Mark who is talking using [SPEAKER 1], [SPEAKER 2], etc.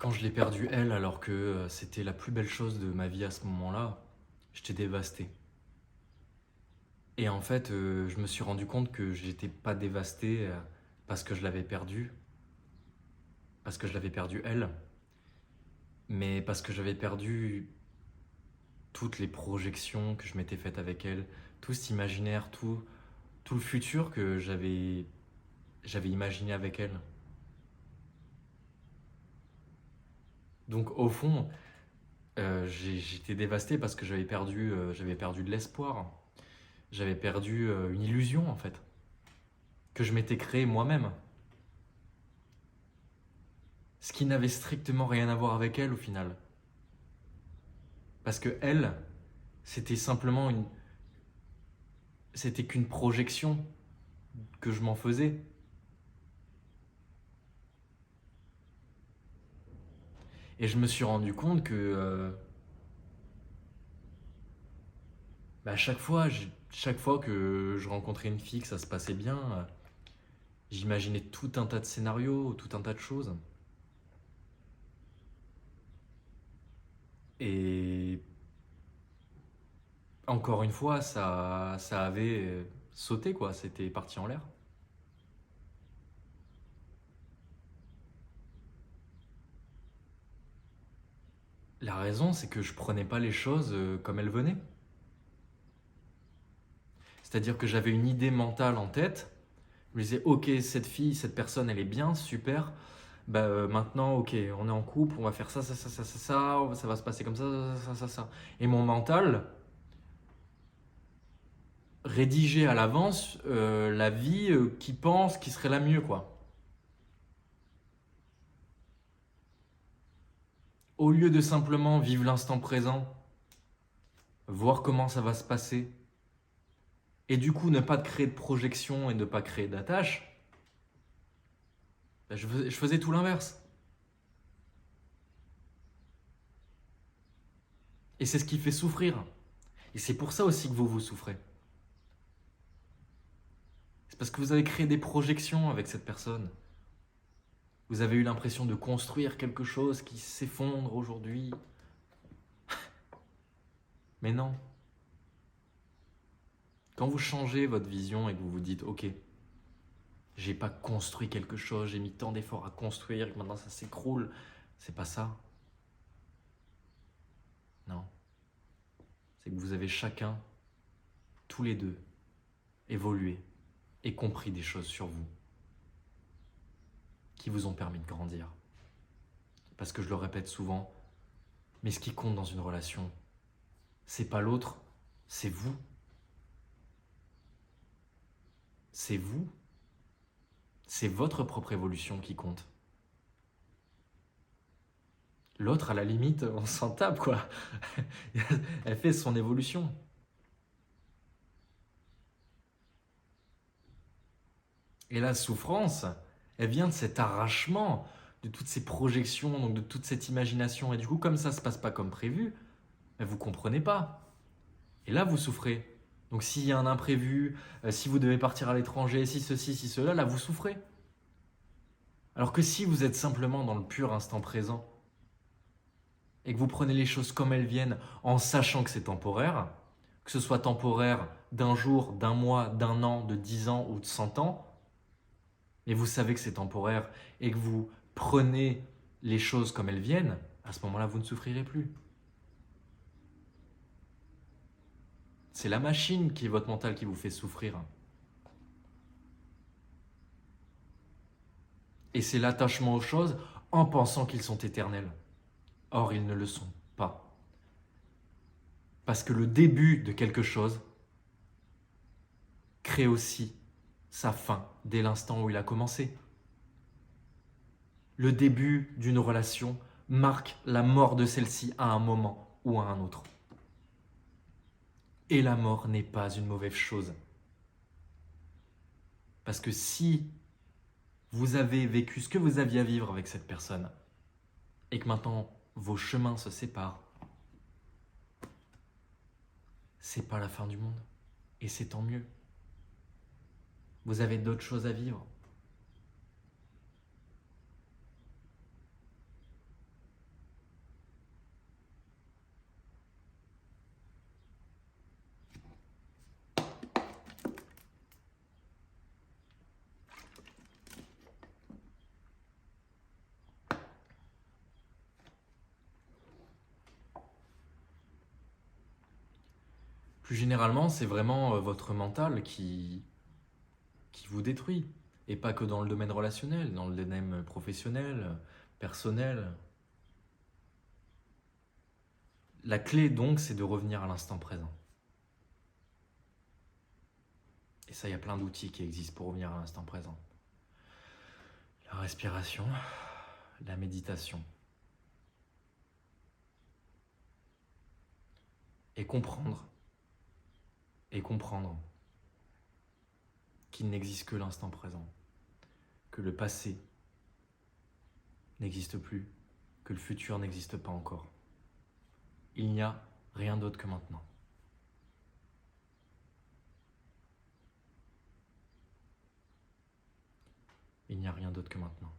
[SPEAKER 1] Quand je l'ai perdue, elle, alors que c'était la plus belle chose de ma vie à ce moment-là, j'étais dévasté. Et en fait, je me suis rendu compte que j'étais pas dévasté parce que je l'avais perdue, parce que je l'avais perdue elle, mais parce que j'avais perdu toutes les projections que je m'étais faites avec elle, tout cet imaginaire, tout le futur que j'avais imaginé avec elle. Donc au fond, j'étais dévasté parce que j'avais perdu de l'espoir. J'avais perdu une illusion en fait, que je m'étais créée moi-même. Ce qui n'avait strictement rien à voir avec elle au final. Parce que elle, c'était simplement une. C'était qu'une projection que je m'en faisais. Et je me suis rendu compte que chaque fois que je rencontrais une fille, que ça se passait bien, j'imaginais tout un tas de scénarios, tout un tas de choses. Et encore une fois, ça avait sauté quoi, c'était parti en l'air. La raison, c'est que je prenais pas les choses comme elles venaient. C'est-à-dire que j'avais une idée mentale en tête. Je me disais, ok, cette fille, cette personne, elle est bien, super. Bah, maintenant, ok, on est en couple, on va faire ça va se passer comme ça. Et mon mental rédigeait à l'avance la vie qui pense qui serait la mieux, quoi. Au lieu de simplement vivre l'instant présent, voir comment ça va se passer, et du coup ne pas créer de projection et ne pas créer d'attache, bah, je faisais tout l'inverse. Et c'est ce qui fait souffrir. Et c'est pour ça aussi que vous souffrez. C'est parce que vous avez créé des projections avec cette personne. Vous avez eu l'impression de construire quelque chose qui s'effondre aujourd'hui. Mais non. Quand vous changez votre vision et que vous vous dites, ok, j'ai pas construit quelque chose, j'ai mis tant d'efforts à construire et que maintenant ça s'écroule, c'est pas ça. Non. C'est que vous avez chacun, tous les deux, évolué et compris des choses sur vous qui vous ont permis de grandir. Parce que je le répète souvent, mais ce qui compte dans une relation, c'est pas l'autre, c'est vous. C'est vous. C'est votre propre évolution qui compte. L'autre, à la limite, on s'en tape, quoi. Elle fait son évolution. Et la souffrance, elle vient de cet arrachement, de toutes ces projections, donc de toute cette imagination. Et du coup, comme ça se passe pas comme prévu, vous comprenez pas. Et là, vous souffrez. Donc s'il y a un imprévu, si vous devez partir à l'étranger, si ceci, si cela, là, vous souffrez. Alors que si vous êtes simplement dans le pur instant présent, et que vous prenez les choses comme elles viennent en sachant que c'est temporaire, que ce soit temporaire d'un jour, d'un mois, d'un an, de 10 ans ou de 100 ans, et vous savez que c'est temporaire et que vous prenez les choses comme elles viennent, à ce moment-là, vous ne souffrirez plus. C'est la machine qui est votre mental qui vous fait souffrir. Et c'est l'attachement aux choses en pensant qu'ils sont éternels. Or, ils ne le sont pas. Parce que le début de quelque chose crée aussi sa fin dès l'instant où il a commencé. Le début d'une relation marque la mort de celle-ci à un moment ou à un autre. Et la mort n'est pas une mauvaise chose. Parce que si vous avez vécu ce que vous aviez à vivre avec cette personne et que maintenant vos chemins se séparent, c'est pas la fin du monde. Et c'est tant mieux. Vous avez d'autres choses à vivre. Plus généralement, c'est vraiment votre mental qui vous détruit. Et pas que dans le domaine relationnel, dans le domaine professionnel, personnel. La clé donc, c'est de revenir à l'instant présent. Et ça, il y a plein d'outils qui existent pour revenir à l'instant présent. La respiration, la méditation. Et comprendre qu'il n'existe que l'instant présent, que le passé n'existe plus, que le futur n'existe pas encore. Il n'y a rien d'autre que maintenant. Il n'y a rien d'autre que maintenant.